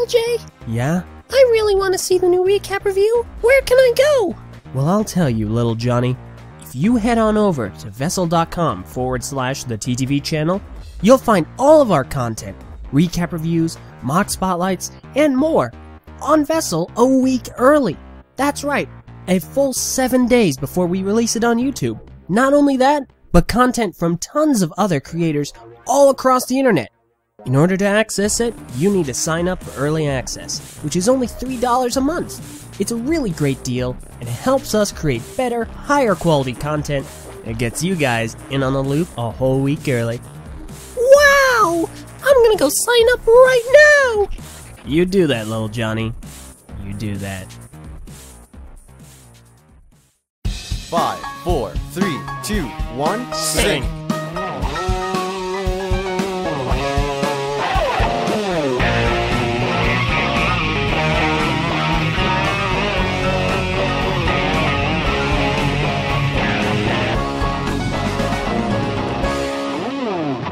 Eljay? Yeah? I really want to see the new recap review. Where can I go? Well, I'll tell you, little Johnny. If you head on over to vessel.com/the TTV channel, you'll find all of our content, recap reviews, mock spotlights, and more on Vessel a week early. That's right, a full 7 days before we release it on YouTube. Not only that, but content from tons of other creators all across the internet. In order to access it, you need to sign up for early access, which is only $3 a month. It's a really great deal, and it helps us create better, higher quality content, and it gets you guys in on the loop a whole week early. Wow! I'm gonna go sign up right now! You do that, little Johnny. You do that. 5, 4, 3, 2, 1, sing!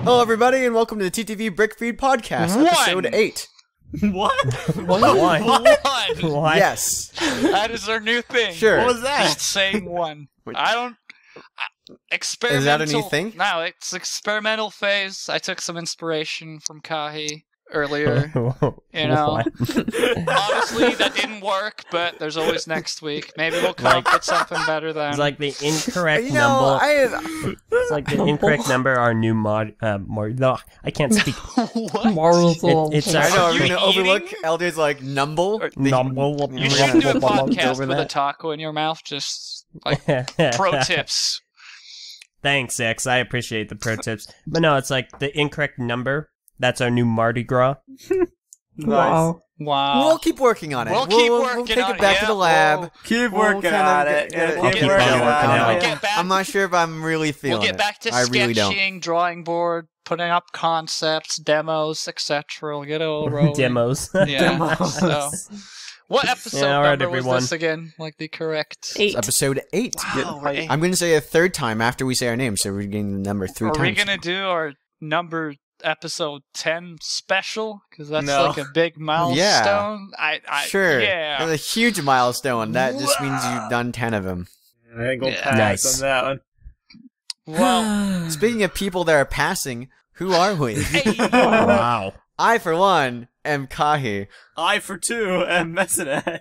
Hello everybody and welcome to the TTV BrickFeed Podcast, episode 8. What? What? Yes. That is our new thing. Sure. What was that? Just saying one. I don't... experimental... Is that a new thing? No, it's experimental phase. I took some inspiration from Kahi earlier. You know? Honestly, that didn't work, but there's always next week. Maybe we'll come up with something better then. It's like the incorrect You know, number. It's like the incorrect number, our new no, I can't speak. What? It's I know, You I'm gonna overlook eating? Elday's like, numble. You should do a podcast with a taco in your mouth, just like pro tips. Thanks, X. I appreciate the pro tips. But no, it's like the incorrect number. That's our new Mardi Gras. Wow. Wow. We'll keep working on it. We'll keep we'll working take on it back it, to the yeah, lab. Keep We'll working kind of on get- it. get- Keep I'll keep working on working on on it. it. Get back, I'm not sure if I'm really feeling we'll get back to it. I really don't. sketching, drawing board, putting up concepts, demos, etc. We'll get it all rolling. Demos. Yeah. So, what episode Yeah, all right, number was everyone. this again? Like the correct... 8. It's episode 8. Wow, we're eight. I'm going to say a third time after we say our name, so we're getting the number 3 Are times. we gonna do our number episode 10 special? Because that's No. like a big milestone. Sure. Yeah. That's a huge milestone. That just means you've done 10 of them. I think we'll Yeah. pass Nice. on that one. Well, Speaking of people that are passing, who are we? Wow. I, for one, am Kahi. I for 2 am Meso.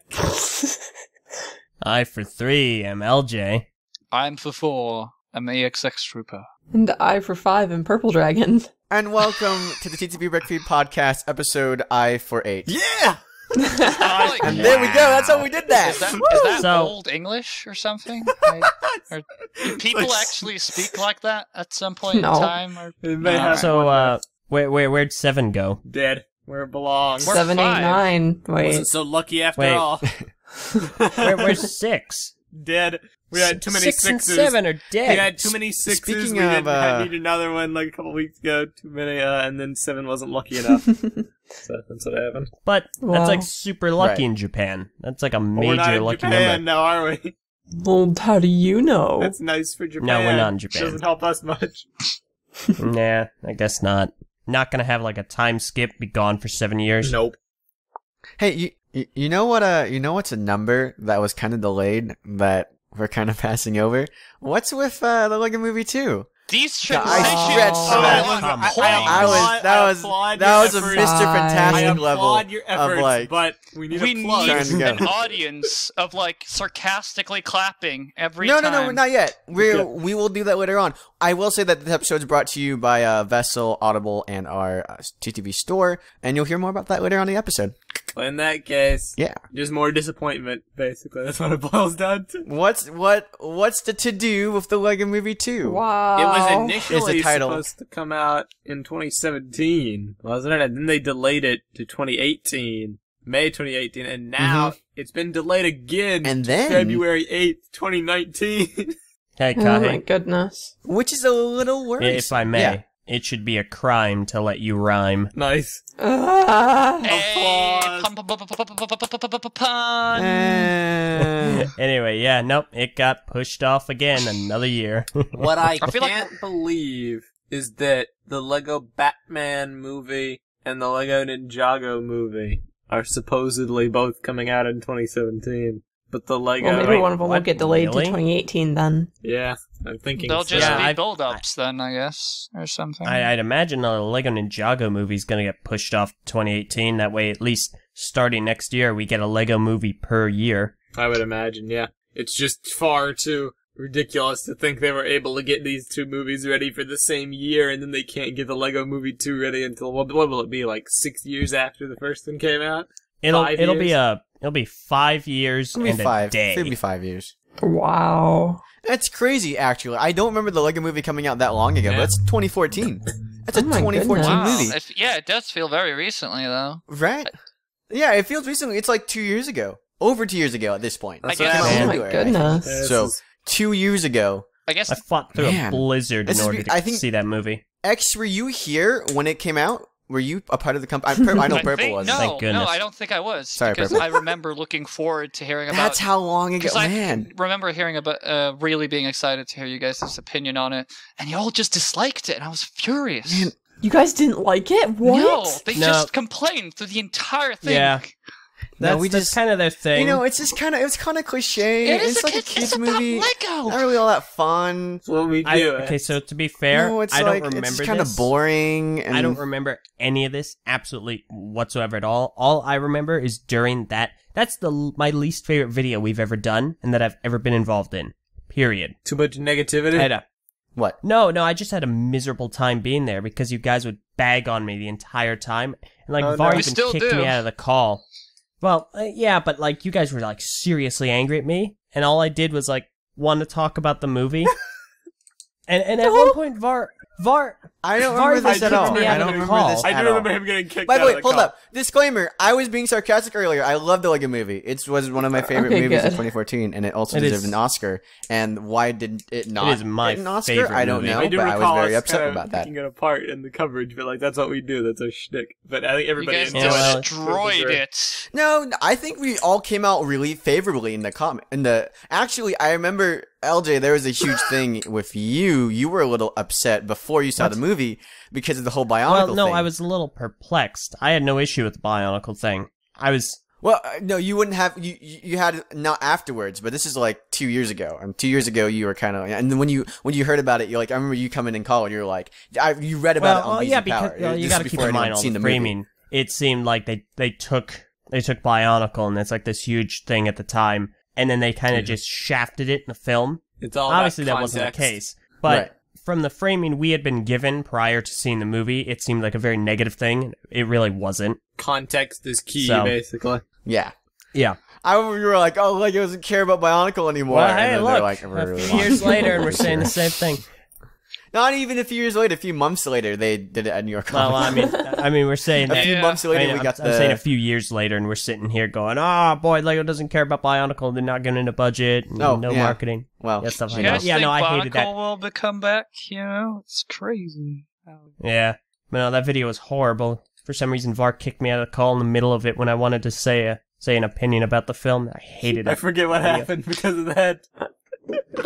I, for 3, am Eljay. I'm for 4. I'm the EXX Trooper. And I for 5 am Purple Dragon. And welcome to the TTV BrickFeed Podcast, episode I for 8. Yeah! And there we go, that's how we did that! Is that So- old English or something? Or do people actually speak like that at some point No. in time? Or... It may No. have So, where'd 7 go? dead. Where it belongs. We're 7, 8, 5. 9. Wait. Wasn't so lucky after Wait. all. Where's 6? Dead. We had too many 6 and sixes. 7 are We dead. had too many sixes. Speaking we of, didn't need another one like a couple weeks ago. Too many, and then 7 wasn't lucky enough. So that's what happened. But Wow. that's like super lucky Right. in Japan. That's like a Well, we're not major in lucky Japan number. now, are we? Well, how do you know? That's nice for Japan. No, we're not in Japan. Doesn't help us much. Nah, I guess not. Not gonna have like a time skip, be gone for 7 years. Nope. Hey, you know what? You know what's a number that was kind of delayed that we're kind of passing over? What's with the Lego Movie 2? These Yeah, I transitions stretched are that. on Come point. on. That was a efforts. Mr. Fantastic I level applaud your efforts, of like. but we need We a plug. Trying to need go. an audience of like sarcastically clapping every No, time. no, not yet. We will do that later on. I will say that this episode is brought to you by Vessel, Audible, and our TTV store, and you'll hear more about that later on in the episode. In that case, Yeah. just more disappointment, basically. That's what it boils down to. What's the to do with the Lego Movie 2? Wow. It was Is initially the title. supposed to come out in 2017, wasn't it? And then they delayed it to 2018, May 2018, and now it's been delayed again And to then- February 8th, 2019. Hey, Oh my Kahi, goodness. Which is a little worrisome. if I may, Yeah. it should be a crime to let you rhyme. Nice. Ah. Hey, Applause. pun. Anyway, yeah, nope, it got pushed off again another year. What I I feel like- can't believe is that the Lego Batman movie and the Lego Ninjago movie are supposedly both coming out in 2017. But the Lego... Well, maybe one of them will get delayed really? to 2018 then. Yeah, I'm thinking They'll so. just Yeah, be I- build-ups then, I guess, or something. I'd imagine the Lego Ninjago movie's gonna get pushed off to 2018. That way, at least starting next year, we get a Lego movie per year. I would imagine, yeah. It's just far too ridiculous to think they were able to get these two movies ready for the same year, and then they can't get the Lego Movie 2 ready until, what will it be, like 6 years after the first one came out? It'll 5 be 5 years It'll and be 5. a day. It'll be 5 years. Wow. That's crazy, actually. I don't remember the Lego movie coming out that long ago, Yeah. but it's 2014. That's a Oh my 2014 goodness. Wow. movie. Yeah, it does feel very recently, though. Right? Yeah, it feels recently. It's like 2 years ago. Over 2 years ago at this point. I It came out guess- in Oh my February, I think. goodness. This So, is- 2 years ago. I guess I fought through Man. a blizzard This in is order re- to I think- see that movie. X, were you here when it came out? Were you a part of the company? I know Prpl was. No, Thank goodness. no, I don't think I was. Sorry, because Prpl. I remember looking forward to hearing about. That's how long ago, Because I man. remember hearing about, really being excited to hear you guys' opinion on it, and you all just disliked it, and I was furious. Man, You guys didn't like it? What? No, they No. just complained through the entire thing. Yeah. No, we That's just- kind of their thing. You know, it's just kind of, it's kind of cliche. It is it's like a kid's it's movie. about Lego. Not really all that fun. That's what we do. okay, so to be fair, No, it's I like, don't remember it's kind of this. boring. And I don't remember any of this absolutely whatsoever at all. All I remember is during that. That's my least favorite video we've ever done and that I've ever been involved in. Period. Too much negativity? I had a, What? no, I just had a miserable time being there because you guys would bag on me the entire time. And like, Oh, no. Var We even still kicked do. me out of the call. Well, yeah, but like, you guys were like seriously angry at me. And all I did was like, want to talk about the movie. and at one point, Var, I don't Var remember this even at all. kicked me I out of don't the remember call. this I at do all. remember him getting kicked By out the way, of the hold call. up. Disclaimer, I was being sarcastic earlier. I love the Lego movie. It was one of my favorite Okay, movies of good. 2014, and it also It deserved is- an Oscar. And why did it not is my get an Oscar? favorite I don't movie. know, I do but I was recall very us upset kind of about that. picking it apart in the coverage, but like that's what we do. That's our shtick. But I think You everybody guys Yeah, well, destroyed it. No, I think we all came out really favorably in the comment. Actually, I remember Eljay. There was a huge thing with you. You were a little upset before you saw the movie because of the whole Bionicle well, no, thing. I was a little perplexed. I had no issue with the Bionicle thing. I was... Well, no, you wouldn't have. You had it not afterwards, but this is like 2 years ago. 2 years ago, you were kind of, and then when you heard about it, you're like, I remember you coming in college. You were like, you read about it on BZ yeah, because Power. you This got to is keep before in mind anyone all seen the movie. framing. It seemed like they took Bionicle, and it's like this huge thing at the time, and then they kind of just shafted it in the film. It's all Obviously, about that wasn't the context. case, but. Right. From the framing we had been given prior to seeing the movie, it seemed like a very negative thing. It really wasn't. Context is key, So- basically. Yeah. Yeah. I remember you were like, oh, Lego doesn't care about Bionicle anymore. Well, and hey, then look, they're like, a "We're really few years wrong." later, and we're saying the same thing. Not even a few years later, a few months later, they did it at New York Well, Comic I mean, we're saying A that. few Yeah. months later, I'm we got I'm saying a the. few years later, and we're sitting here going, "Oh boy, Lego doesn't care about Bionicle. They're not getting into budget. Oh, no yeah. marketing. Well, Yeah, stuff Do like you that. guys Yeah, think no, I hated that. Bionicle will become back? You know, it's crazy. Yeah, but no, that video was horrible. For some reason, Var kicked me out of the call in the middle of it when I wanted to say an opinion about the film. I hated I it. forget what happened because of that.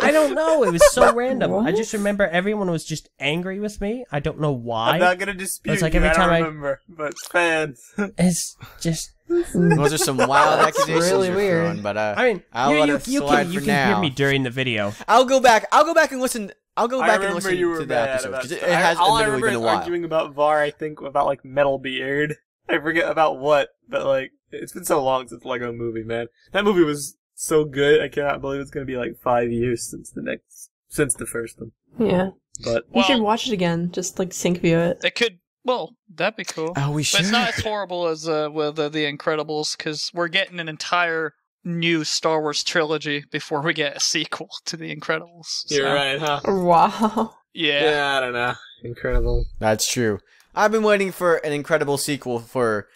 I don't know. It was so random. I What? just remember everyone was just angry with me. I don't know why. I'm not gonna dispute It's like you, every I time don't I- remember, but fans. It's just. those are some wild That's accusations really you're weird. throwing, but I mean, I'll let it slide you for can hear now. me during the video. I'll go back and listen. I'll go I back and remember listen you were to the mad episode about because it stuff. has All I admittedly remember been a is while. arguing about VAR, I think, about like Metal Beard. I forget about what, but like, it's been so long since Lego Movie, man. That movie was so good, I cannot believe it's gonna be like 5 years since the first one. Yeah. But You should Well- watch it again. Just like sync view it. They could. Well, that'd be cool. Oh, we should. But it's not as horrible as with The Incredibles, because we're getting an entire new Star Wars trilogy before we get a sequel to The Incredibles. you're So, right, huh? Wow. Yeah. Yeah, I don't know. Incredible. That's true. I've been waiting for an incredible sequel for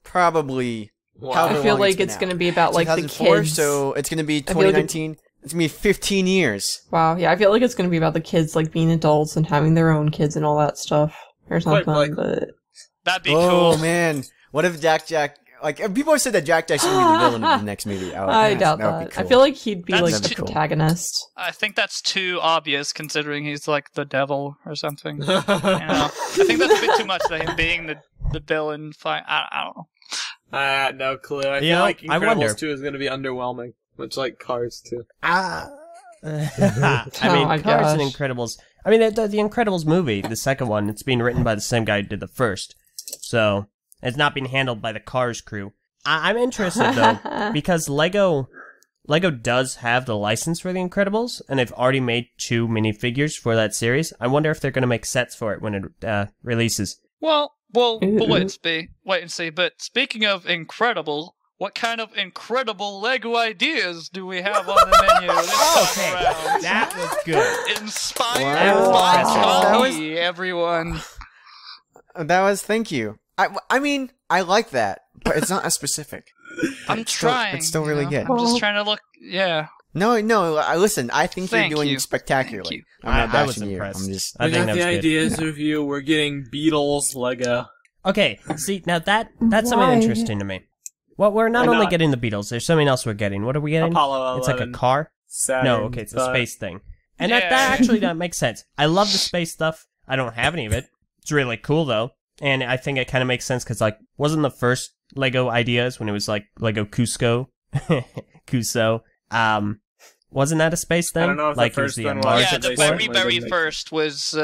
probably Wow. however I feel long like been it's out. going to be about like the 2004, kids. so it's going to be feel like 2019. It's going to be 15 years. Wow. Yeah, I feel like it's going to be about the kids like being adults and having their own kids and all that stuff or Quite something. likely. But That'd be Oh cool. man, what if Jack? Like people have said that Jack's going to be the villain of the next movie. Oh, I yes, doubt would be that. cool. I feel like he'd be That's like That'd the be cool. protagonist. I think that's too obvious, considering he's like the devil or something. You know? I think that's a bit too much, him being the villain. I don't know. No clue. I You feel know, like I wonder. Incredibles 2 is going to be underwhelming, much like Cars 2. I mean, my Cars and gosh. Incredibles. I mean, the Incredibles movie, the second one, it's being written by the same guy who did the first. So, it's not being handled by the Cars crew. I'm interested, though, because Lego does have the license for the Incredibles, and they've already made 2 minifigures for that series. I wonder if they're going to make sets for it when it releases. Well, we'll wait and see. But speaking of incredible, what kind of incredible Lego ideas do we have on the menu this time around? That was good. Inspired Wow. by That was- Kahi, everyone. Thank you. I mean, I like that, but it's not as specific. I'm trying. It's still really you know? good. I'm just trying to look. Yeah. No, listen, I think Thank you're doing you. spectacularly. Thank you. I'm not I was bashing you. impressed. I'm just... I We think got that the was good. ideas review. We're getting Beatles Lego. Okay, see, now that's something Why? interesting to me. Well, we're not Why only not? getting the Beatles, there's something else we're getting. What are we getting? Apollo It's like a 11, car? Saturn No, okay, it's a V. space thing. And Yeah. that makes sense. I love the space stuff. I don't have any of it. It's really cool, though. And I think it kind of makes sense, because, like, wasn't the first Lego ideas when it was, like, Lego Cusco? Cuso. Wasn't that a space thing? I don't know if the like, it was first the one was. Mars Yeah, the Explorer? very first was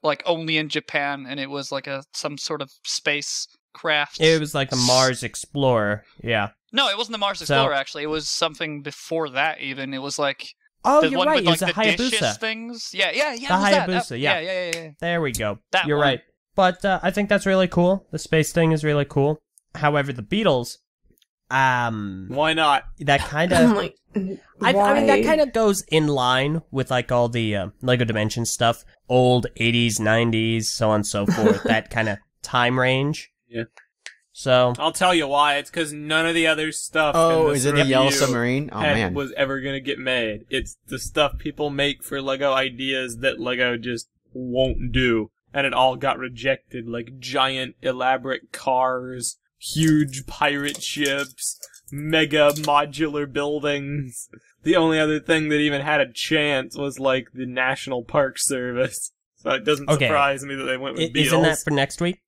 like only in Japan, and it was like some sort of space craft. It was like the Mars Explorer, yeah. No, it wasn't the Mars Explorer. Actually, it was something before that. Even it was like Oh, the you're one right, with it was like the the dishes Hayabusa. things. Yeah. The it was that. Hayabusa, yeah. Yeah. There we go. That You're one. right. But I think that's really cool. The space thing is really cool. However, the Beatles, Why not? that kind I'm of... like, I mean, that kind of goes in line with, like, all the Lego Dimensions stuff. Old 80s, 90s, so on and so forth. That kind of time range. Yeah. So, I'll tell you why. It's because none of the other stuff. Oh, in this is it the Yellow review Submarine? Oh, man. was ever gonna get made. It's the stuff people make for Lego ideas that Lego just won't do, and it all got rejected. Like giant, elaborate cars, huge pirate ships, mega modular buildings. The only other thing that even had a chance was like the National Park Service. So it doesn't Okay. surprise me that they went with Beatles. isn't that for next week?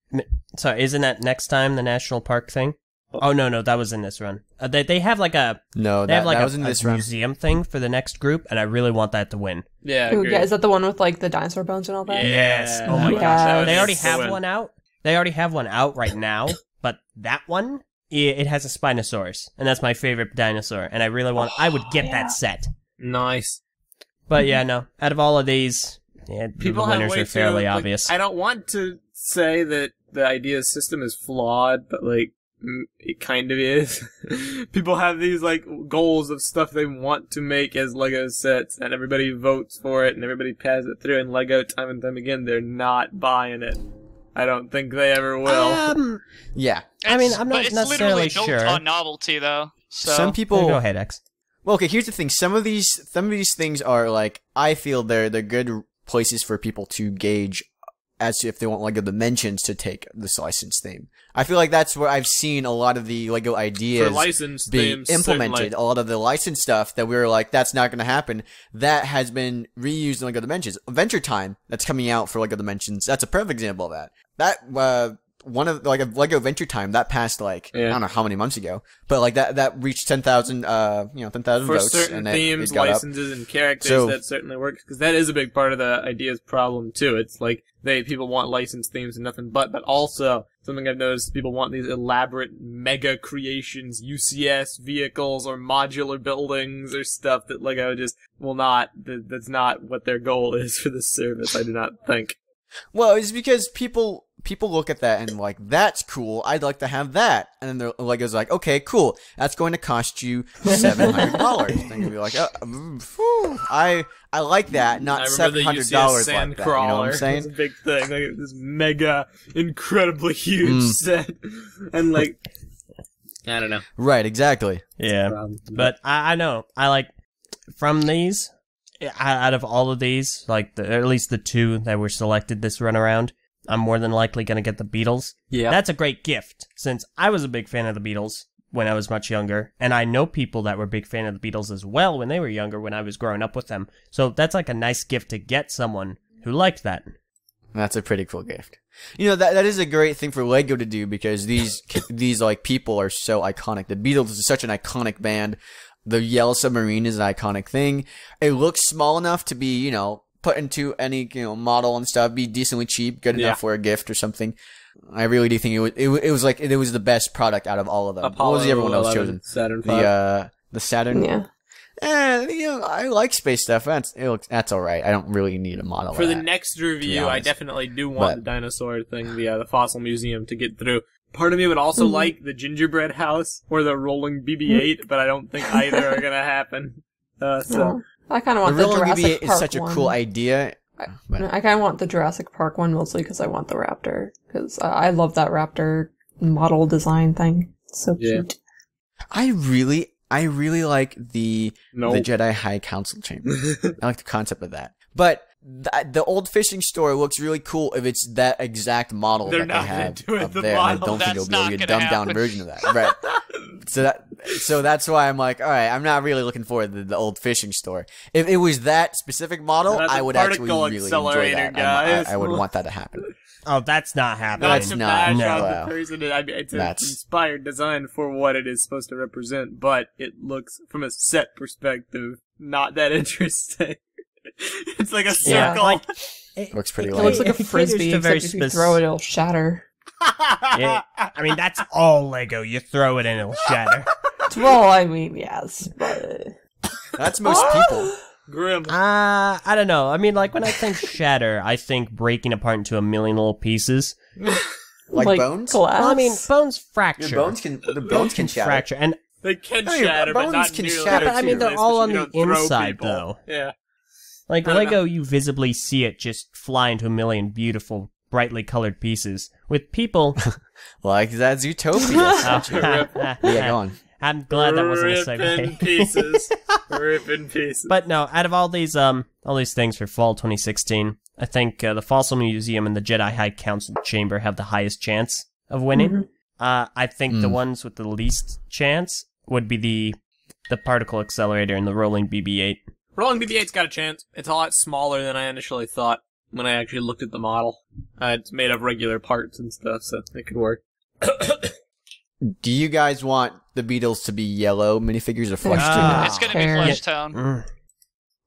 Sorry, isn't that next time, the National Park thing? Oh, no, that was in this run. They have like a... No, They have like that a, was in a this round. museum thing for the next group, and I really want that to win. Yeah, Ooh, agreed. yeah, is that the one with like the dinosaur bones and all that? Yes. Yeah. Oh my Yes. gosh. That They would already be the have win. one out. They already have one out right now, but that one, it has a Spinosaurus, and that's my favorite dinosaur, and I really want... I would get that set. Nice. But yeah, no. Out of all of these, yeah, People the have winners way are fairly too, like, obvious. I don't want to say that the idea system is flawed, but like it kind of is. People have these like goals of stuff they want to make as Lego sets, and everybody votes for it, and everybody passes it through. And Lego, time and time again, they're not buying it. I don't think they ever will. Yeah. I mean, I'm not but it's necessarily literally sure. built on novelty, though. So Some people... Go ahead, X. Well, okay, here's the thing. Some of these things are like, I feel they're good places for people to gauge as to if they want Lego Dimensions to take this license theme. I feel like that's where I've seen a lot of the Lego ideas For licensed be themes, implemented. certainly. A lot of the licensed stuff that we were like, that's not going to happen. That has been reused in Lego Dimensions. Adventure Time, that's coming out for Lego Dimensions. That's a perfect example of that. That, one of, like, a Lego Adventure Time, that passed, like, I don't know how many months ago, but, like, that reached 10,000, 10,000 For votes. certain and themes, it got up. licenses, and characters, So- that certainly works, because that is a big part of the ideas problem, too. It's like, people want licensed themes and nothing but also, something I've noticed, people want these elaborate mega creations, UCS vehicles, or modular buildings, or stuff that Lego just will not, that's not what their goal is for this service, I do not think. Well, it's because people look at that and like, that's cool, I'd like to have that. And then Lego's like, okay, cool, that's going to cost you $700. Then you'll be like, phew, I like that, not I remember the $700 UCS sand like that. You know what crawler. I'm saying? It's a big thing. Like this mega, incredibly huge set, and like, I don't know. Right, exactly. Yeah. But I know. I like, from these, out of all of these, like, at least the two that were selected this run around, I'm more than likely going to get the Beatles. Yeah. That's a great gift, since I was a big fan of the Beatles when I was much younger, and I know people that were big fan of the Beatles as well when they were younger, when I was growing up with them. So that's like a nice gift to get someone who liked that. That's a pretty cool gift. You know, that is a great thing for Lego to do because these like people are so iconic. The Beatles is such an iconic band. The Yellow Submarine is an iconic thing. It looks small enough to be, you know, put into any, you know, model and stuff, be decently cheap, good enough for a gift or something. I really do think it was like it was the best product out of all of them. Apollo, what was the everyone else 11, chosen? Saturn V. The Saturn. Yeah. You know, I like space stuff. That's all right. I don't really need a model For of the that, next review, I definitely do want the dinosaur thing, the fossil museum to get through. Part of me would also like the gingerbread house or the rolling BB-8, but I don't think either are gonna happen. So I kind of want the the rolling Jurassic BB-8 Park is such a one. cool idea. I kind of want the Jurassic Park one mostly because I want the raptor. Because I love that raptor model design thing. It's so cute. I really like the Jedi High Council chamber. I like the concept of that. But the old fishing store looks really cool if it's that exact model that they have up there. And I don't think it'll be a dumbed down version of that. Right. So that's why I'm like, all right, I'm not really looking forward to the old fishing store. If it was that specific model, I would actually really enjoy that. I would want that to happen. Oh, that's not happening. Not to bash on No. the person. It's an inspired design for what it is supposed to represent, but it looks, from a set perspective, not that interesting. It's like a circle. Looks pretty It lame. looks like a frisbee, except if you throw it, it'll shatter. Yeah, I mean, that's all Lego. You throw it and it'll shatter. Well, I mean, yes, but... That's most people. Grim. I don't know. I mean, like, when I think shatter, I think breaking apart into a million little pieces. Like bones? Glass? Well, I mean, bones fracture. The bones can shatter. Fracture. And They can shatter, but bones not can nearly. shatter, but, I mean, too. they're all on the Especially you don't throw inside, people. though. Yeah. Like, I don't Lego, you visibly see it just fly into a million beautiful, brightly colored pieces. With people... Like that Zootopia. Yeah, go on. I'm glad that wasn't a Rip segue. in pieces. Rip in pieces. But no, out of all these things for fall 2016, I think the Fossil Museum and the Jedi High Council Chamber have the highest chance of winning. I think the ones with the least chance would be the Particle Accelerator and the Rolling BB-8. Rolling BB-8's got a chance. It's a lot smaller than I initially thought when I actually looked at the model. It's made of regular parts and stuff, so it could work. Do you guys want the Beatles to be yellow minifigures or flesh tone? It's gonna be flesh tone.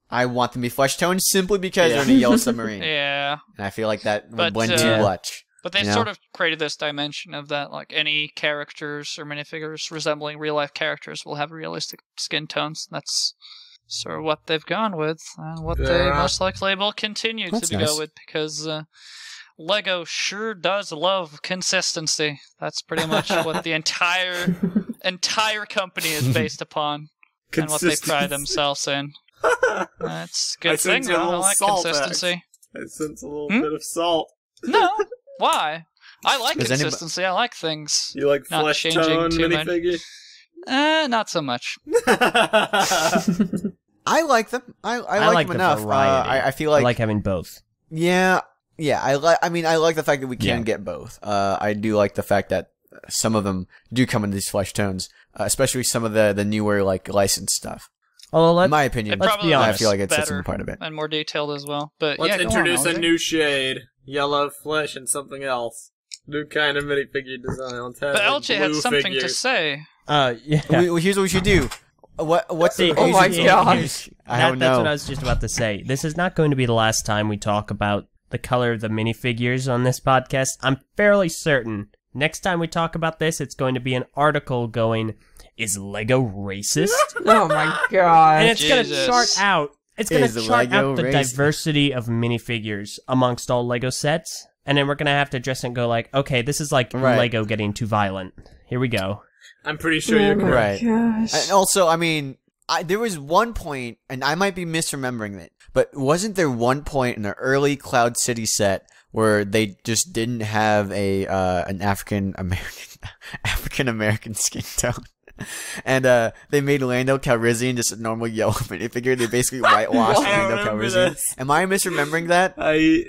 I want them to be flesh tone simply because they're in a yellow submarine. Yeah. And I feel like that would But, blend too much. But they You know? sort of created this dimension of that, like, any characters or minifigures resembling real-life characters will have realistic skin tones. That's sort of what they've gone with, and what they most likely will continue to go with, because Lego sure does love consistency. That's pretty much what the entire company is based upon, and what they pride themselves in. That's a good thing, though. I like consistency. I sense a little bit of salt. No, why? I like consistency. I like things. You like not flesh changing tone too much. minifigures? Not so much. I like them. I like them the enough. variety. I feel like I like having both. Yeah. I like the fact that we can get both. I do like the fact that some of them do come in these flesh tones, especially some of the newer like licensed stuff. Although In my opinion, let's be honest, I feel like it's better a part of it. and more detailed as well. But Let's yeah, introduce go on, a new shade. Yellow flesh and something else. New kind of minifigure design. Let's have But like Eljay had blue something to figures. say. yeah. Here's what we should do. What's the? Oh my gosh. I don't That's know. what I was just about to say. This is not going to be the last time we talk about the color of the minifigures on this podcast. I'm fairly certain next time we talk about this, it's going to be an article going, "Is Lego racist?" Oh my god. And it's going to Jesus. chart out. It's going Is to chart Lego out the racist? diversity of minifigures amongst all Lego sets, and then we're going to have to address it and go like, okay, this is like Right. Lego getting too violent. Here we go. I'm pretty sure you're correct. Right. Gosh. And also, I mean, there was one point, and I might be misremembering it, but wasn't there one point in the early Cloud City set where they just didn't have an African American skin tone? And they made Lando Calrissian just a normal yellow minifigure. They basically whitewashed I Lando remember Calrissian. this. Am I misremembering that? I Do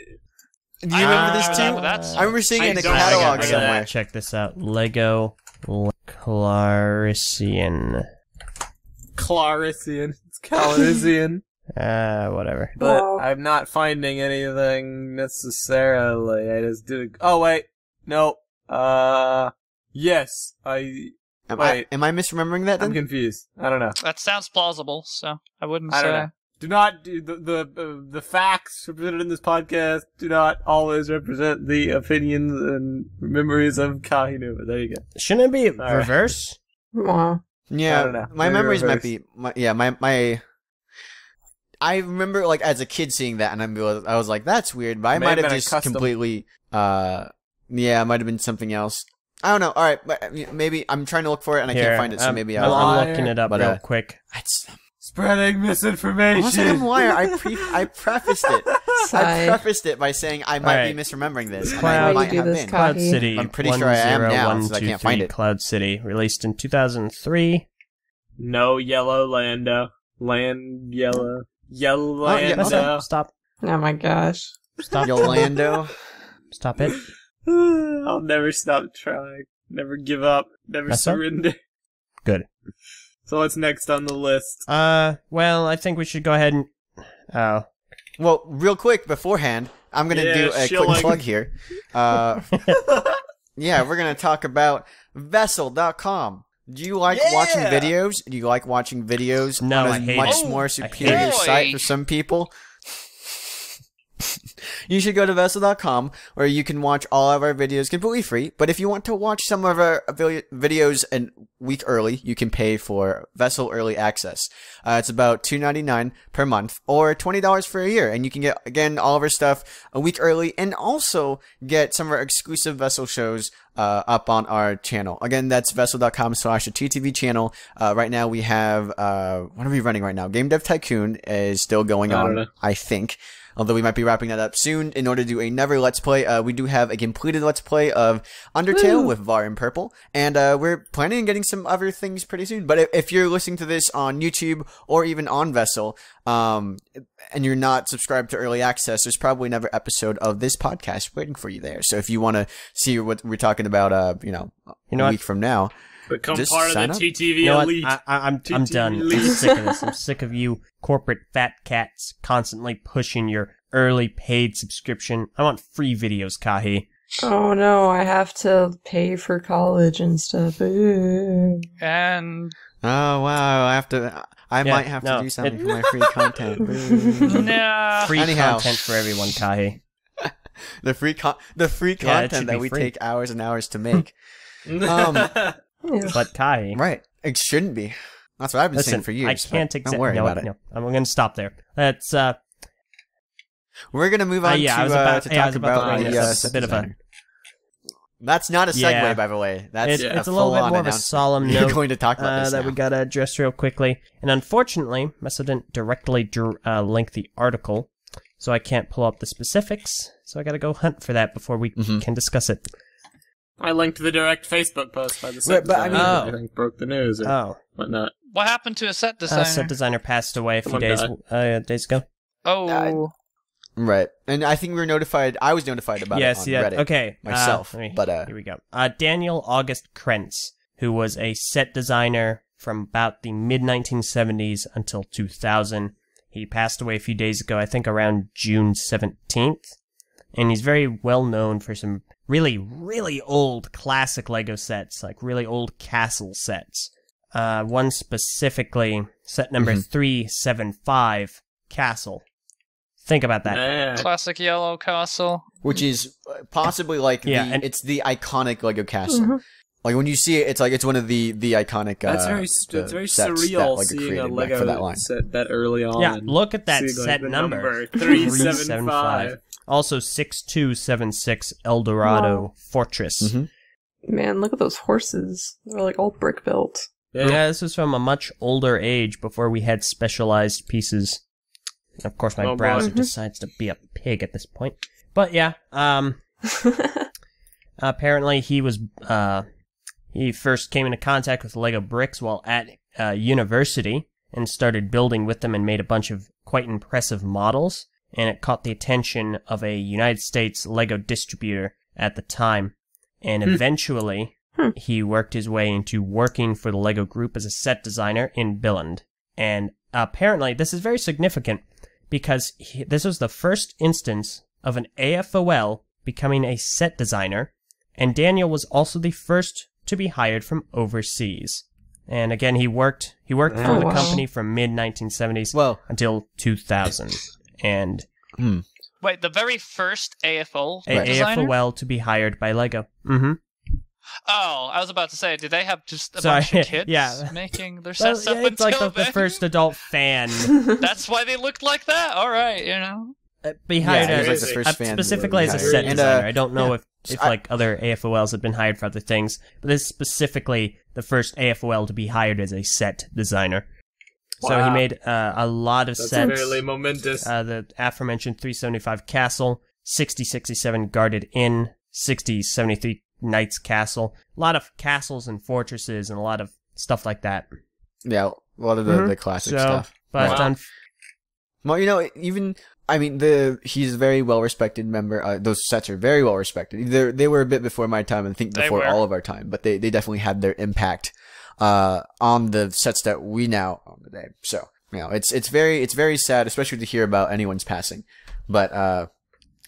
you remember this too? remember that. I remember seeing it in a don't catalog remember somewhere. that. Check this out. Lego Calrissian. Clarisian. It's Calrissian. Whatever. But Wow. I'm not finding anything necessarily. I just did. Oh wait, no. Yes. Wait. Am I misremembering that? I'm Then? confused. I don't know. That sounds plausible, so I wouldn't I say. don't know. Do not do the facts represented in this podcast. Do not always represent the opinions and memories of Kahi Numa. There you go. Shouldn't it be right. reverse? Wow. Yeah, I don't know. my Maybe memories might reverse. be. My. I remember, like, as a kid seeing that, and I was like, "That's weird," but I May might have have been a just custom. completely. Yeah, it might have been something else. I don't know. All right, but maybe I'm trying to look for it and I can't find it, so maybe I'll. I'm looking it up but, real quick. It's, Spreading misinformation. unless I'm a liar, I prefaced it. I Sigh. prefaced it by saying I might Alright. be misremembering this. And Cloud- I Why might you have do this, been. Kahi? Cloud City. I'm pretty sure I am now, since I can't find 10123 it. Cloud City, released in 2003. No yellow Lando. Land yellow. Yellow Oh, yeah, Lando. okay. Stop. Oh my gosh. Stop. Yolando. Stop it. I'll never stop trying. Never give up. Never Meso? surrender. Good. So what's next on the list? Well, I think we should go ahead and... Oh. Well, real quick beforehand, I'm gonna Yeah, do a shilling. quick plug here. Yeah, we're gonna talk about Vessel.com. Do you like watching videos? Do you like watching videos No, on I a hate much it. more I superior hate it. site for some people? You should go to Vessel.com, where you can watch all of our videos completely free. But if you want to watch some of our videos a week early, you can pay for Vessel Early Access. It's about $2.99 per month, or $20 for a year, and you can get, again, all of our stuff a week early, and also get some of our exclusive Vessel shows up on our channel. Again, that's Vessel.com/TTV channel. Right now we have what are we running right now? Game Dev Tycoon is still going I don't on, know. I think. Although we might be wrapping that up soon in order to do another Let's Play. We do have a completed Let's Play of Undertale with Var and Prpl. And we're planning on getting some other things pretty soon. But if you're listening to this on YouTube or even on Vessel, and you're not subscribed to Early Access, there's probably another episode of this podcast waiting for you there. So if you want to see what we're talking about, a know week from now, Become just part of sign the up. TTV You know what? elite. I'm TTV done. I'm elite. sick of this. I'm sick of you corporate fat cats constantly pushing your early paid subscription. I want free videos, Kahi. Oh no, I have to pay for college and stuff. Ooh. And oh wow, I might have to do something for my free content. nah. Free Anyhow. content for everyone, Kahi. The free Yeah, it content should that be we free. take hours and hours to make. Yeah. But Kahi, Right. It shouldn't be. That's what I've been listen, saying for years. I but can't Don't worry no, about it. No, I'm going to stop there. That's We're gonna move on yeah, I was to about talk to about bring the this up. set A bit of a designer. That's not a segue, Yeah. by the way. That's it's a little bit full-on more of a announcement. solemn You're note going to talk about this that now. we gotta address real quickly. And unfortunately, Meso didn't directly link the article, so I can't pull up the specifics. So I gotta go hunt for that before we can discuss it. I linked the direct Facebook post by the Right, set but I designer mean- that I think broke the news or Oh, whatnot. What happened to a set designer? set designer passed away a few Someone days ago. Oh, Right. And I think we were notified. I was notified about Yes, it on Reddit. okay. myself, but, here we go. Daniel August Krentz, who was a set designer from about the mid 1970s until 2000. He passed away a few days ago, I think around June 17th. And he's very well known for some really, really old classic Lego sets, like really old castle sets. One specifically, set number 375, Castle. Think about that. Man. classic yellow castle. which is possibly like it's the iconic Lego castle. Like when you see it, it's one of the iconic. That's very the very sets surreal that Lego seeing a created back Lego for that line. set that early on. Yeah, and look at that seeing, like, set the number. 375. Also 6276 Eldorado Fortress. Man, look at those horses. They're like all brick built. Yeah, this was from a much older age before we had specialized pieces. Of course, my Oh, boy. browser decides to be a pig at this point. But yeah, apparently he first came into contact with Lego bricks while at university and started building with them and made a bunch of quite impressive models. And it caught the attention of a United States Lego distributor at the time. And eventually, he worked his way into working for the Lego Group as a set designer in Billund. And apparently, this is very significant because this was the first instance of an AFOL becoming a set designer, and Daniel was also the first to be hired from overseas. And again, he worked for the company from mid-1970s until 2000. And wait, the very first AFO designer? AFOL to be hired by Lego. Mm-hmm. Oh, I was about to say, did they have just a bunch of kids making their sets up it's until like the first adult fan. That's why they looked like that? Alright, you know. Be hired as the first fan specifically as a set designer. I don't know if like other AFOLs have been hired for other things, but this is specifically the first AFOL to be hired as a set designer. Wow. So he made a lot of sets. That's fairly momentous. The aforementioned 375 Castle, 6067 Guarded Inn, 6073 Knight's Castle. A lot of castles and fortresses and a lot of stuff like that. Yeah, a lot of the classic stuff. But well, you know, even I mean, he's a very well respected member. Those sets are very well respected. They were a bit before my time, and I think before all of our time. But they definitely had their impact on the sets that we now own today. So you know, it's very sad, especially to hear about anyone's passing. But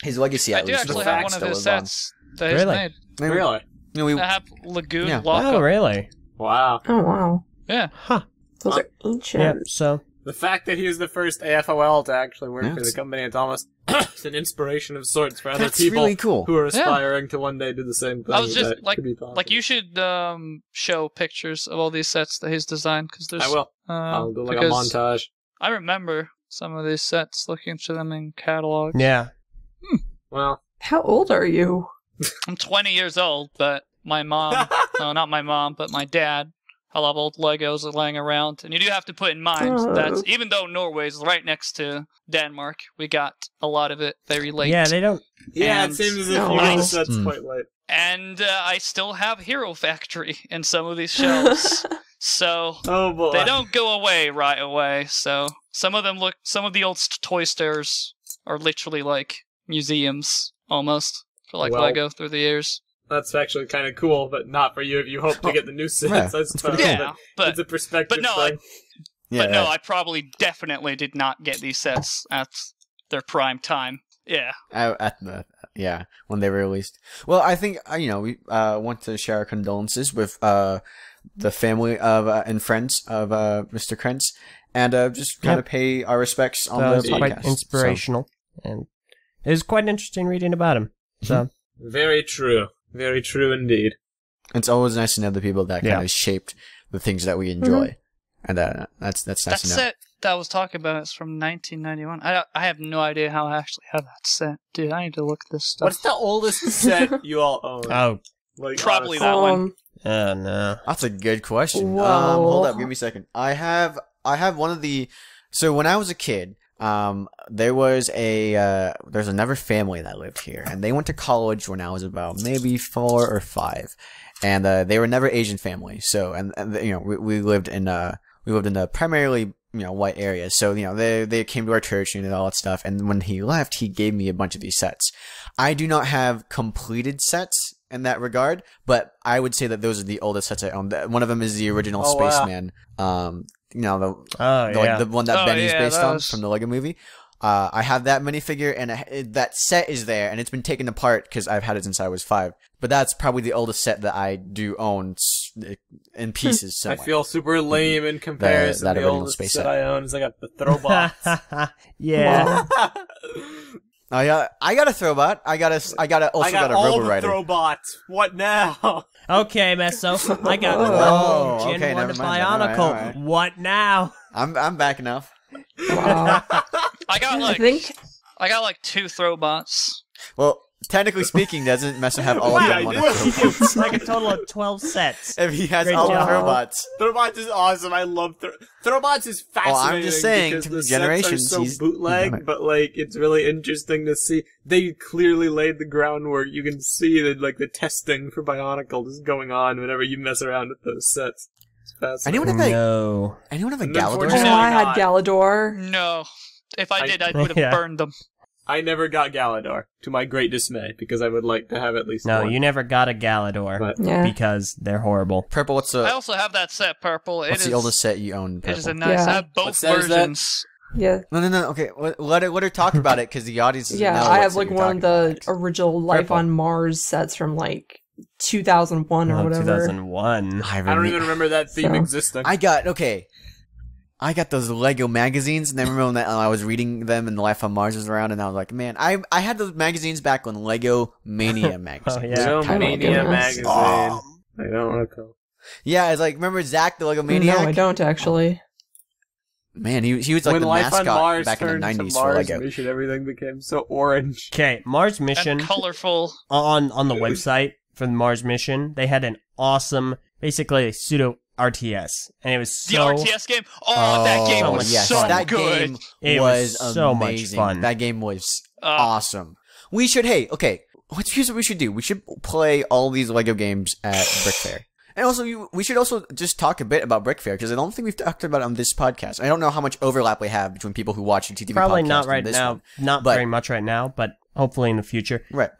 his legacy, I do actually have one of his sets that he's made. Really? You know, I have Lagoon Lockup. Oh, really? Wow. Oh, wow. Yeah. Huh. Those are ancient. Yeah, so... The fact that he was the first AFOL to actually work for the company, it's almost it's an inspiration of sorts for other people really cool. who are aspiring to one day do the same thing. I was just like you should show pictures of all these sets that he's designed, because there's. I will. I'll do like a montage. I remember some of these sets, looking through them in catalogs. Yeah. Well, how old are you? I'm 20 years old, but my mom, no, not my mom, but my dad, a lot of old Legos are laying around. And you do have to put in mind that even though Norway's right next to Denmark, we got a lot of it very late. Yeah, they don't... Yeah, it seems as if you got the sets quite late. And I still have Hero Factory in some of these shelves. So they don't go away right away. So some of the old toy stores are literally like museums almost for like Lego through the years. That's actually kind of cool, but not for you if you hope to get the new sets. I suppose. Yeah, but it's a perspective thing. No, I probably definitely did not get these sets at their prime time. Yeah. When they were released. Well, I think we want to share our condolences with the family of and friends of Mr. Krentz, and just kind of pay our respects on the podcast. Quite inspirational, and it was quite interesting reading about him. So very true indeed. It's always nice to know the people that kind of shaped the things that we enjoy, and that's nice to know. That set that I was talking about is from 1991. I have no idea how I actually have that set, dude. I need to look this stuff. What's the oldest set you all own? Oh, like, probably that one. Oh no, that's a good question. Hold up, give me a second. I have one of the. So when I was a kid, there's another family that lived here, and they went to college when I was about maybe 4 or 5, and they were never Asian family. So and we lived in a primarily white area. So they came to our church and all that stuff. And when he left, he gave me a bunch of these sets. I do not have completed sets in that regard, but I would say that those are the oldest sets I own. One of them is the original Spaceman. The one that Benny's based on from the Lego Movie. I have that minifigure, and that set is there, and it's been taken apart because I've had it since I was 5. But that's probably the oldest set that I do own in pieces. Somewhere. I feel super lame in comparison to the oldest set I own. Is I got the Throwbots. Yeah. I got a Throwbot. I got a all the Robo-Rider. Throwbots. What now? Okay, Meso. I got Gen 1 to Bionicle. All right. What now? I'm backing up. Wow. I got like 2 Throwbots. Well, technically speaking, doesn't Meso have all of them? It's like a total of 12 sets. If he has all the Throwbots. Throwbots is awesome. I love Throwbots is fascinating. Well, I'm just saying, because the generations, sets are so bootleg, but like it's really interesting to see. They clearly laid the groundwork. You can see that the testing for Bionicle is going on whenever you mess around with those sets. Anyone have a Galador? Oh, I had Galador. No. If I did, I would have burned them. I never got Galador, to my great dismay, because I would like to have at least No, one. you never got a Galador But Yeah. because they're horrible. Prpl, what's I also have that set, Purple. what's the oldest set you own? It is a Prpl? nice. Yeah. I have both What set is that? versions. Yeah. No. Okay, let her talk about it because the audience. Doesn't know Yeah, I what have set like you're one of talking the about. original Life Prpl. on Mars sets from like 2001 or whatever. 2001. I don't even remember that theme So- existing. I got those Lego magazines, and I remember when I was reading them, and Life on Mars was around, and I was like, man, I had those magazines back when Lego Mania magazine. Oh, was yeah. the Lego title of it. Mania goodness. magazine. Oh. I don't recall. Yeah, it's like remember Zach the Lego Maniac? No, I don't actually. Man, he was like When the Life on mascot Mars back in the turned to 90s for Mars Lego. Mission, everything became so orange. Okay, Mars mission And colorful. on the website for the Mars mission, they had an awesome, basically a pseudo RTS, and it was The so RTS game. Oh, that game was yes, so that good. game It was was so much amazing. fun. That game was awesome. We should, here's what we should do. We should play all these Lego games at BrickFair. And also, we should also just talk a bit about BrickFair, because I don't think we've talked about it on this podcast. I don't know how much overlap we have between people who watch the TTV probably podcast not and right this now, one. not But- very much right now, but hopefully in the future. Right.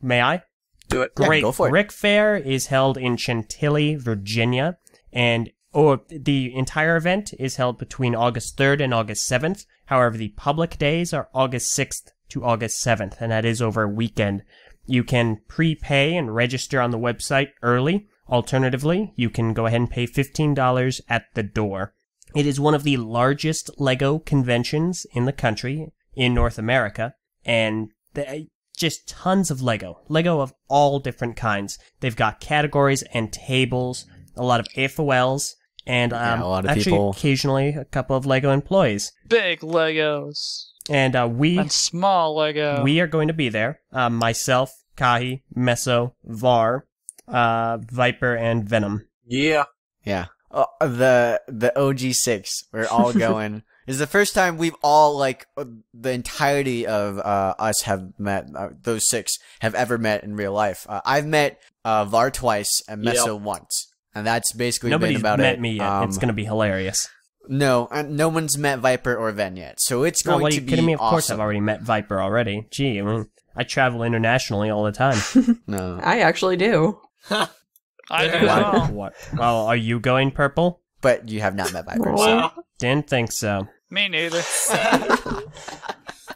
May I? Do it. Yeah, Great. go for it. BrickFair is held in Chantilly, Virginia, and the entire event is held between August 3rd and August 7th. However, the public days are August 6th to August 7th, and that is over a weekend. You can prepay and register on the website early. Alternatively, you can go ahead and pay $15 at the door. It is one of the largest Lego conventions in the country, in North America, and just tons of Lego. Lego of all different kinds. They've got categories and tables, a lot of AFOLs, and a lot of actually people. occasionally a couple of Lego employees. Big Legos. And we And small Lego. are going to be there. Myself, Kahi, Meso, Var, Viper, and Venom. Yeah. Yeah. The OG6. We're all going. This is the first time we've all, the entirety of us have met, those 6 have ever met in real life. I've met Var twice and Meso once. And that's basically Nobody's been about met it. me yet. It's going to be hilarious. No, and no one's met Viper or Ven yet. So it's No, going what are to you be kidding me? Of course awesome. I've already met Viper already. Gee, I mean, I travel internationally all the time. No. I actually do. I do as well. What? Well, are you going Prpl? But you have not met Viper. Aw. So. Wow. Didn't think so. Me neither.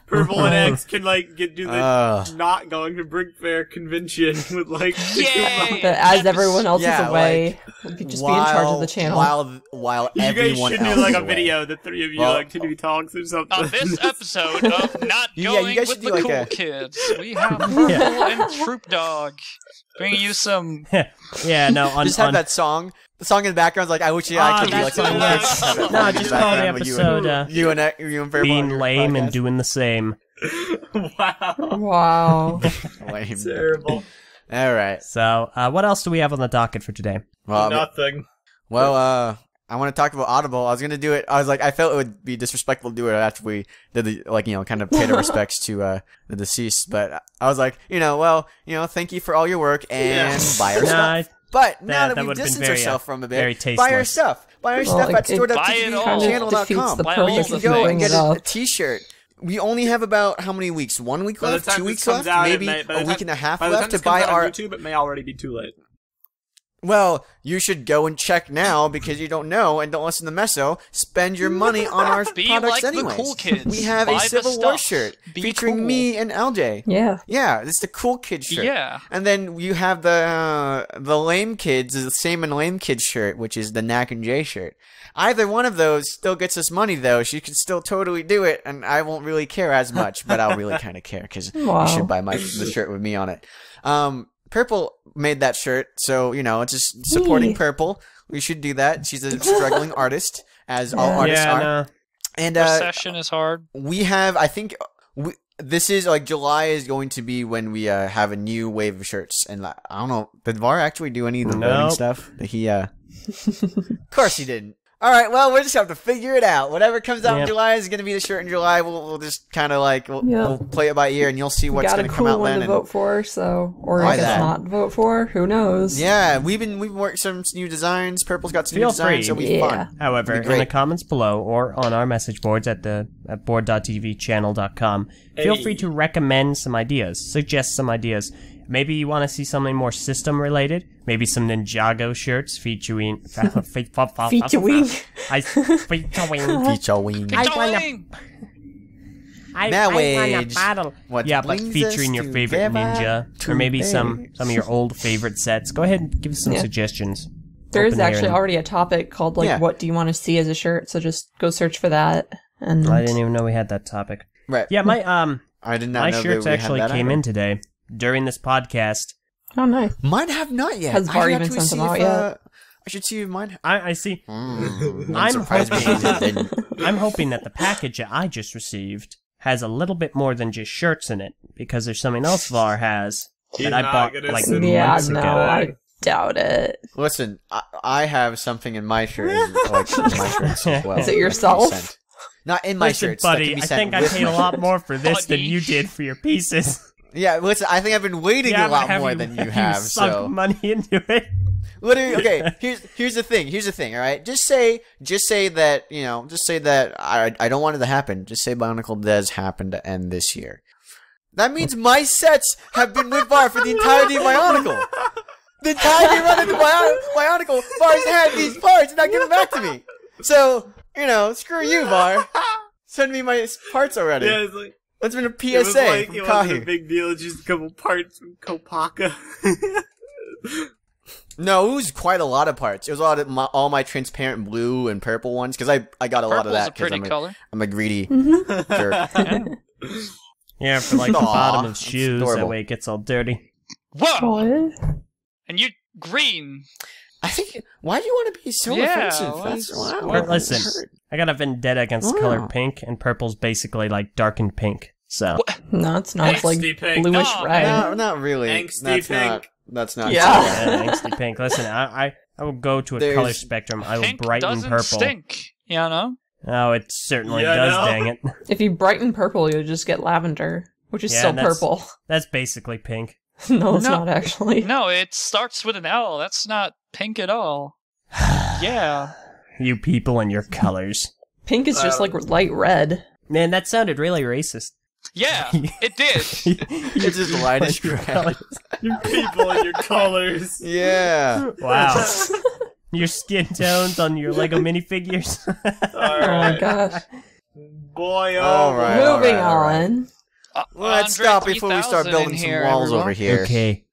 Purple and X can do the Ugh. not going to BrickFair convention with Yay! But as everyone else Yeah, is away, we could just be in charge of the channel. While You guys everyone should else do is a away. video, the 3 of you, Well, TTV talks or something. On this episode of Not Yeah, Going you guys with should the do Cool like a- Kids, we have Prpl and Troop Dog bringing you some. Yeah, no, on Just have on, that song. The song in the background's like, I wish I could be that like song, the yes. lyrics. No, Have that just song in call the background with episode, you and Purple on being your lame and podcast. doing the same. Wow. Wow. Lame. Terrible. All right. So, what else do we have on the docket for today? Well, Nothing. I want to talk about Audible. I was gonna do it. I was like, I felt it would be disrespectful to do it after we did the, kind of paid our respects to the deceased. But I was like, thank you for all your work and buy our Nah, stuff. But now that that we've would've been distanced very, ourselves from a very bit, buy our tasteless. stuff. Buy our Well, stuff at it- Buy it all. defeats store.tvchannel.com. the Buy all purpose the of Go doing and get it up. a t-shirt. We only have about how many weeks? 1 week By the left? time 2 this weeks comes left? out, Maybe by the a time- week and a half by the time left to this comes buy out on our. YouTube, it may already be too late. Well, you should go and check now because you don't know and don't listen to Meso. Spend your money on our Be products like the anyways. cool kids. We have Buy a the Civil War stuff. shirt Be featuring cool. me and Eljay. Yeah. Yeah, it's the cool kid shirt. Yeah. And then you have the lame kids, is the same and lame kids shirt, which is the Knack and Jay shirt. Either one of those still gets us money though. She can still totally do it, and I won't really care as much, but I'll really kind of care because Wow. you should buy the shirt with me on it. Prpl made that shirt, so it's just supporting Yee. Prpl. We should do that. She's a struggling artist, as all Yeah. artists are. no. And Recession is hard. we have, I think, this is July is going to be when we have a new wave of shirts. And I don't know, did Var actually do any of the voting Nope. stuff? Did he? Of course he didn't. Alright, well, we'll just have to figure it out. Whatever comes out in Yep. July is going to be the shirt in July. We'll just kind of like, we'll play it by ear and you'll see what's Got going a to cool come out one then. to vote for, so or Why I guess that? not vote for. Who knows? Yeah, we've been working some new designs. Purple's got some new Feel designs, so free. it'll be Yeah. fun. However, It'd be in the great. comments below or on our message boards at board.tvchannel.com, feel Hey. free to recommend some ideas, suggest some ideas. Maybe you want to see something more system related. Maybe some Ninjago shirts featuring Featuring. featuring. Feature wing. Going! Marriage. What Yeah, like brings featuring us your favorite ninja, or maybe some today. of your old favorite sets. Go ahead and give us some Yeah. suggestions. There is Open here actually and- already a topic called like Yeah. what do you want to see as a shirt, so just go search for that. And I didn't even know we had that topic. Right. Yeah, my I did not my know shirts that we actually had that came either. in today during this podcast. oh nice. Mine have not yet. Has I Bar should even actually sent them see out if, yet? I should see if mine. I see. I'm surprised me it didn't. I'm hoping that the package that I just received has a little bit more than just shirts in it, because there's something else VAR has He's that I not bought gonna like send Yeah, months no, ago. I doubt it. Listen, I have something in my shirt, like in my shirts as well. Is it that can be yourself? sent. Not in my Listen, shirts. that buddy, can be I sent think I with paid a my lot shirts. more for this than Buddy. you did for your pieces. Yeah, listen, I think I've been waiting Yeah, a lot but have more than you you have. sunk So money into it. literally, okay. Here's the thing. Here's the thing. All right, just say that just say that I don't want it to happen. Just say Bionicle does happen to end this year. That means my sets have been with VAR for the entirety of Bionicle. The entirety running the Bionicle, VAR's had these parts and not giving back to me. So screw you, VAR. Send me my parts already. Yeah, it's like, That's been a it was PSA like from it wasn't a Kahi. big deal. It's just a couple parts from Kopaka. No, it was quite a lot of parts. It was a lot of all my transparent blue and purple ones because I got a lot of Purple's that a because pretty color. I'm a greedy Mm-hmm. jerk. Yeah, for like the Aw, bottom of that's shoes, that adorable. way it gets all dirty. Whoa! What? And you green. I think. Why do you want to be so Yeah, offensive? why That's is- wow. why- But listen, I got a vendetta against the color pink, and purple's basically like darkened pink. So No, it's not. It's like Angsty pink. bluish No, red. No, not really. Angsty that's pink. not. That's not. Yeah. yeah, angsty pink. Listen, I will go to a There's- color spectrum. I will Pink brighten doesn't purple. stink. You know? Oh, it certainly Yeah, does. no. Dang it. If you brighten purple, you'll just get lavender, which is Yeah, still that's- purple. That's basically pink. No, it's No. not actually. No, it starts with an L. That's not pink at all. Yeah. You people and your colors. Pink is just like light red. Man, that sounded really racist. Yeah, it did. It's just lightish Your red. colors. Your people and your colors. Yeah. Wow. Your skin tones on your Lego minifigures. Oh my gosh. Boy, All right. Moving all right. on. Let's Andre stop before we 3000 start in building some here, walls everyone. over here. Okay.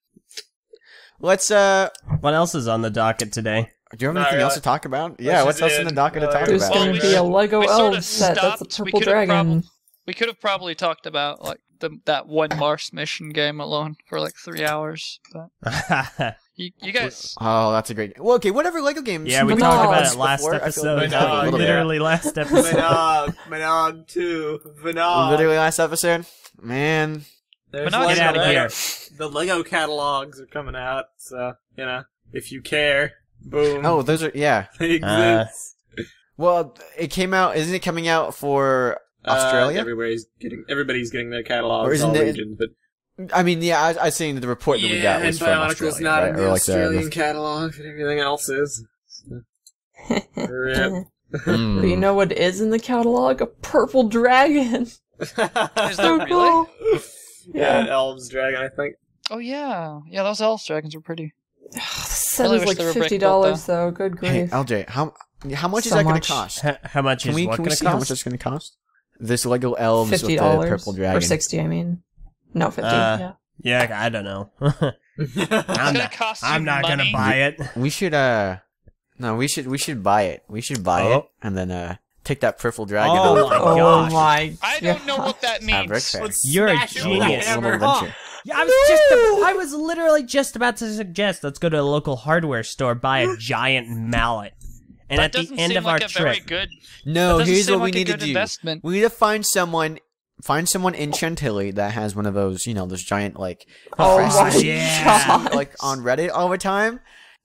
Let's What else is on the docket today? Do you have No, anything really. else to talk about? Yeah, what's just else in the end. docket to talk There's about? Well, gonna we be a should- Lego we sort elf of set. That's a stopped. We purple could've dragon. We could have probably talked about like that one Mars mission game alone for like 3 hours, but you guys. Oh, that's a great. Well, okay, whatever Lego games. Yeah, we you've talked talked about it last before, I feel episode. like we talked a little bit. Literally last episode. Manog 2, Manog. Literally last episode. Man, There's Manog, Get out of Lego- here. The Lego catalogs are coming out, so if you care, boom. oh, those are yeah. they exist. Well, it came out. Isn't it coming out for Australia? Everybody's getting their catalogs, Or isn't all it- regions, but I mean, yeah, I was saying that the report that we got and was from Bionicle's Australia, not right? in Or the like Australian catalog, and everything else is. Rip. Hmm. But you know what is in the catalog? A purple dragon. Is that So really? cool. Yeah, Yeah. Elves Dragon, I think. Oh yeah, those elf dragons are pretty. The set Really is wish like they were $50 though. Good Hey, grief. LJ, how much is So that going much. to cost? How much Can is we what can we going to see how much cost? it's going to cost? This Lego elves with the $50 purple dragon. or 60. I mean, no 50. Uh, Yeah. Yeah, I don't know. It's gonna cost you I'm not money. gonna buy it. We should no, we should buy it. We should buy Oh. it and then take that purple dragon Oh off. my Oh gosh. my! I don't know what that means. BrickFair. You're a Smash it with genius. hammer. Little adventure. Yeah, I was literally just about to suggest let's go to a local hardware store, buy a giant mallet, and That at the doesn't end seem of our like a very trip, good. No, That doesn't here's seem what we like a need to good do. investment. We need to find someone in Chantilly that has one of those, those giant like Oh presses my yeah. god! like on Reddit all the time.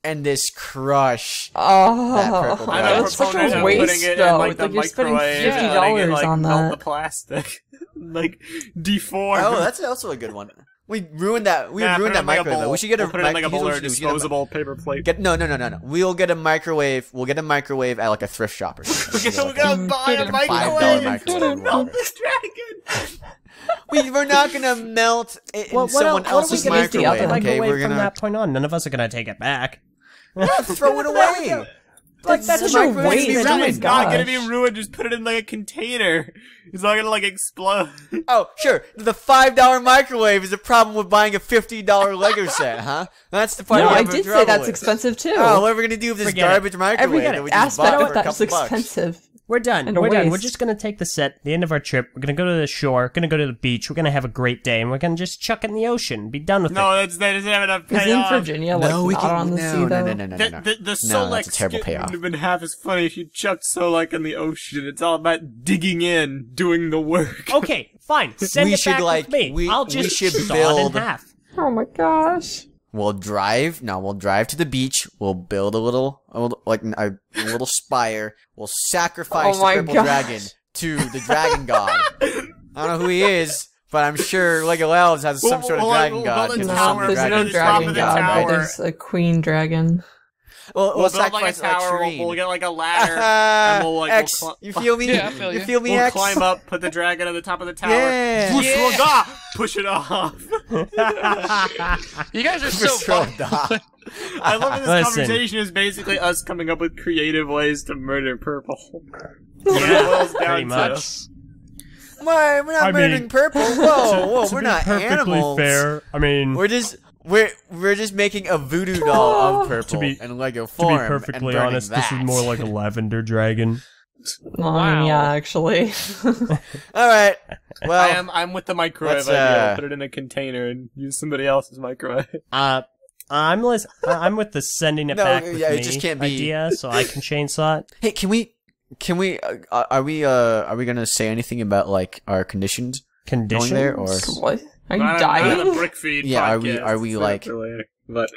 and this crush. Oh, That Prpl I'm a dragon. that's such proponent a of waste, putting it though. in like the Like, you're spending microwave and $50 letting it, like, on melt that. the plastic, like deform. Oh, that's also a good one. We ruined that. We Nah, ruined put it that in like a microwave. bowl. We should get a We'll put it in like a bowl or a we should get disposable paper plate. No. We'll get a microwave. We'll get a microwave at like a thrift shop or something. We're gonna buy a $5 microwave. microwave. Melt this dragon. We're not gonna melt it in Well, someone what are we else's gonna do? microwave. Okay, Microwave we're from gonna that point on. None of us are gonna take it back. throw it away. Like, that's such a a waste. waste. It's Oh my not gonna be gosh. ruined. Just put it in like a container. It's not gonna like explode. Oh, sure. The $5 microwave is a problem with buying a $50 Lego set, huh? That's the part No, we I have did trouble say that's with. expensive too. Oh, what are we gonna do with this Forget it. garbage microwave that Every we just bought aspect for of a that's couple bucks? expensive. We're done. And a We're done. We're waste. just gonna take the set. The end of our trip. We're gonna go to the shore. We're gonna go to the beach. We're gonna have a great day, and we're gonna just chuck it in the ocean. Be done with No, it. that doesn't have enough Isn't payoff. Virginia like not on the sea though? No. The No, Solex that's a terrible skit payoff. would have been half as funny if you chucked Solex in the ocean. It's all about digging in, doing the work. Okay, fine. Send We it should, back like, with me. we I'll just should saw build- it in half. Oh my gosh. We'll drive to the beach. We'll build a little spire. We'll sacrifice Oh the my purple gosh. dragon to the dragon god. I don't know who he is, but I'm sure Lego Elves has some sort of dragon god. build a because tower. some There's Dragon no at the top dragon of the god, tower. but there's a queen dragon. We'll We'll build like a sacrifice tower. Shireen. We'll get like a ladder, and we'll like X, we'll you feel me? Yeah, I feel you you. feel me, we'll X? climb up, put the dragon at the top of the tower. Yeah. Push it off. You guys are so fun. I love that this Listen. conversation is basically us coming up with creative ways to murder Prpl. Yeah, boils down pretty to. much. Why? We're not I murdering mean, purple. Whoa, To we're be not perfectly animals. fair, I mean, We're just making a voodoo doll of purple To be- in Lego to form. be perfectly and burning honest, that. this is more like a lavender dragon. I mean, yeah, actually. All right. Well, I'm with the microwave let's, idea. Put it in a container and use somebody else's microwave. I'm with the sending it No, back with yeah, me it just can't be- idea, so I can chainsaw it. hey, can we? Are we gonna say anything about like our conditions Conditions? going there, or? What? Are you Not dying? on the BrickFeed Yeah, podcast. are we Save it like- for later. But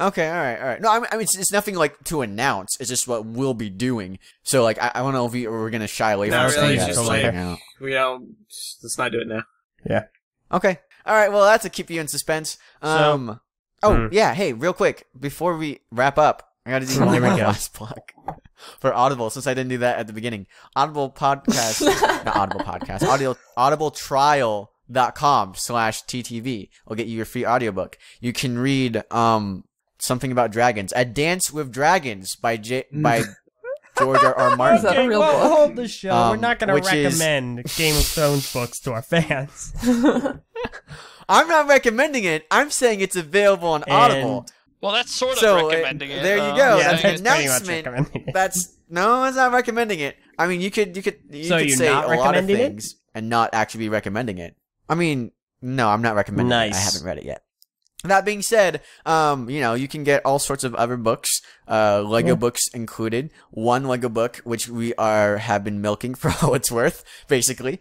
Okay, all right. No, I mean it's nothing like to announce. It's just what we'll be doing. So like I don't know if we're gonna shy away from Not saying really, that. just or like- something. I don't- we don't. Let's not do it now. Yeah. Okay. All right. Well, that's to keep you in suspense. Yeah. Hey, real quick before we wrap up, I gotta do There we my go. last plug for Audible since I didn't do that at the beginning. Audible podcast, not Audible podcast. audibletrial.com/TTV will get you your free audiobook. You can read something about dragons. A Dance with Dragons by George R. Martin. Is that a real well, book? hold the show. We're Um, not going to which is- recommend Game of Thrones books to our fans. I'm not recommending it. I'm saying it's available on Audible. Well, that's sort of So, recommending it. there you go. Yeah, That's that's an pretty much announcement. recommending it. That's no, it's not recommending it. I mean, you could So could you're say a not lot of recommending it? things and not actually be recommending it. I mean, no, I'm not recommending it. I Nice. haven't read it yet. That being said, you can get all sorts of other books, Lego books included. One Lego book, which we have been milking for all it's worth, basically.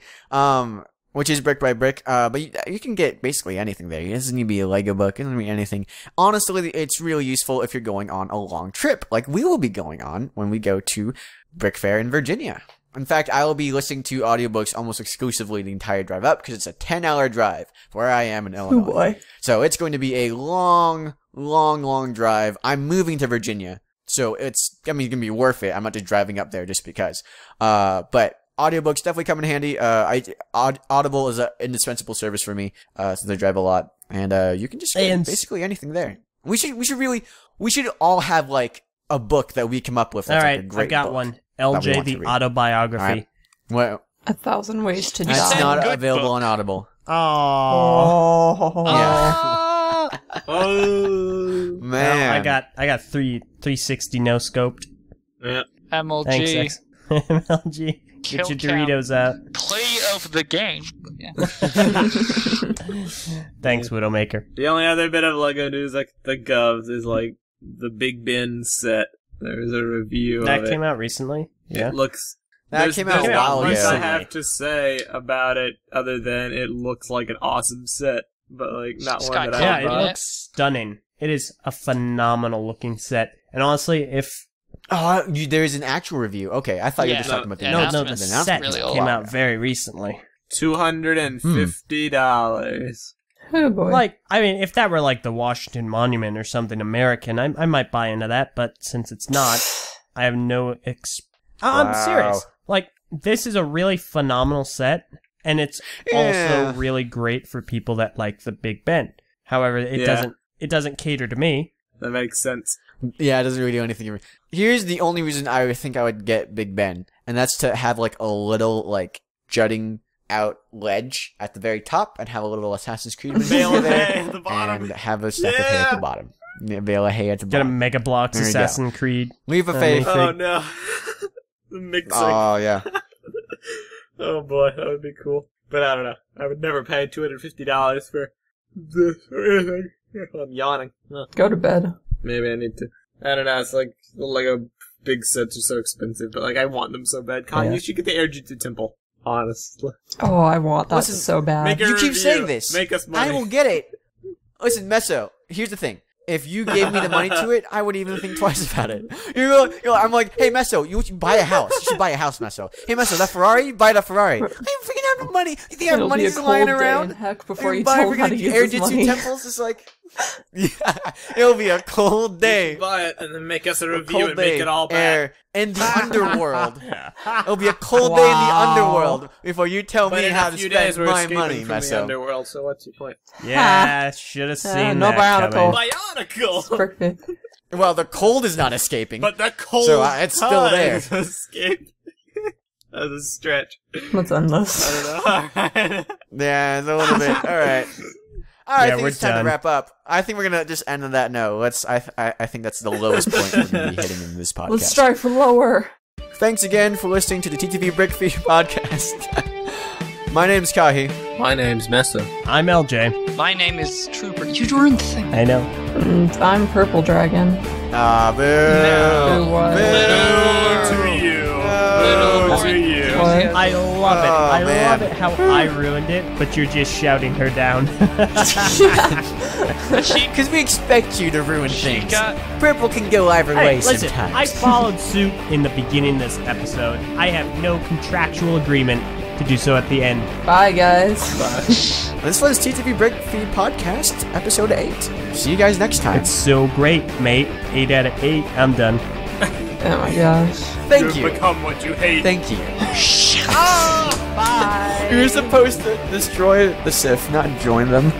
Which is brick by brick. But you can get basically anything there. It doesn't need to be a Lego book. It doesn't need anything. Honestly, it's really useful if you're going on a long trip, like we will be going on when we go to BrickFair in Virginia. In fact, I will be listening to audiobooks almost exclusively the entire drive up because it's a 10-hour drive where I am in Illinois. Oh boy. So it's going to be a long drive. I'm moving to Virginia, so it's going to be worth it. I'm not just driving up there just because. But audiobooks definitely come in handy. Audible is an indispensable service for me since I drive a lot, and you can just get basically anything there. We should all have like a book that we come up with. That's All like right, a great I got book one. that we Eljay, want to the read. autobiography. All right. Well, 1,000 Ways to it's Die. not good available book. on Audible. Oh. Yeah. Oh Man, I got 360 no scoped. yeah. MLG. Thanks, X. MLG. Kill Get your count. Doritos out. Play of the game. Yeah. Thanks, Widowmaker. The only other bit of Lego news I can think of is like the Big Ben set. There's a review That of it. came out recently. Yeah. It looks. That there's came out a not while much ago. I have to say about it other than it looks like an awesome set, but like not It's one got that Yeah, I it bought. looks stunning. It is a phenomenal looking set. And honestly, if... Oh, there is an actual review. Okay, I thought you were just talking about the No, the announcement. set really came out very recently. $250. Oh boy. Like, I mean, if that were like the Washington Monument or something American, I might buy into that, but since it's not, I have no I'm serious. Like, this is a really phenomenal set, and it's also really great for people that like the Big Ben. However, it doesn't cater to me. That makes sense. Yeah, it doesn't really do anything for me. Here's the only reason I would think I would get Big Ben, and that's to have like a little like jutting out ledge at the very top and have a little Assassin's Creed Veil there at the bottom. and have a stack of hay at the bottom. Veil of hay at the Get a bottom. Mega Bloks There you go. Assassin's Creed. Leave a faith. Oh no. The mixing. Oh yeah. Oh boy, that would be cool. But I don't know. I would never pay $250 for this or anything. I'm yawning. Go to bed. Maybe I need to. I don't know. It's like the Lego big sets are so expensive, but like I want them so bad. Kahi, you should get the Air Jutsu Temple. Honestly. Oh, I want that Listen, so bad. make a You keep review. saying this. Make us money. I will get it. Listen, Meso, here's the thing. If you gave me the money to it, I wouldn't even think twice about it. I'm like, hey, Meso, you should buy a house. You should buy a house, Meso. Hey, Meso, that Ferrari? Buy that Ferrari. I don't freaking have no money. You think I have It'll money be a just cold lying day around? in heck before you buy tell him how to freaking use Air his Jutsu money. temples. It's like, yeah, it'll be a cold day. Buy it and then make us a review Cold and day, make it all bad. air, in the underworld. It'll be a cold day in the underworld before you tell But me in how a to few spend days we're my escaping money, from the Meso. underworld, so what's your point? Yeah, should have seen no that Bionicle. coming. Bionicle! BrickFeed. Well, the cold is not escaping. But the cold So, it's still there. Escape. That's a stretch. Let's end this. I don't know. Alright. Yeah, it's a little bit. All right. I Yeah, think we're it's time done. to wrap up. I think we're gonna just end on that note. I think that's the lowest point we're gonna be hitting in this podcast. Let's strive for lower. Thanks again for listening to the TTV BrickFeed podcast. My name's Kahi. My name's Meso. I'm Eljay. My name is Trooper. You doing the thing? I know. And I'm Prpl Dragon. Ah, boo. No. What? Boo. To you. Boo. To you. What? I love it. Oh, I man. love it how I ruined it, but you're just shouting her down. Because we expect you to ruin things. got- Prpl can go either Hey, way listen, sometimes. I followed suit in the beginning of this episode. I have no contractual agreement to do so at the end. Bye, guys. This was TTV BrickFeed podcast, episode 8. See you guys next time. It's so great, mate. 8 out of 8. I'm done. Oh my gosh. Thank You've you. become what you hate. Thank you. Bye. You're supposed to destroy the Sith, not join them.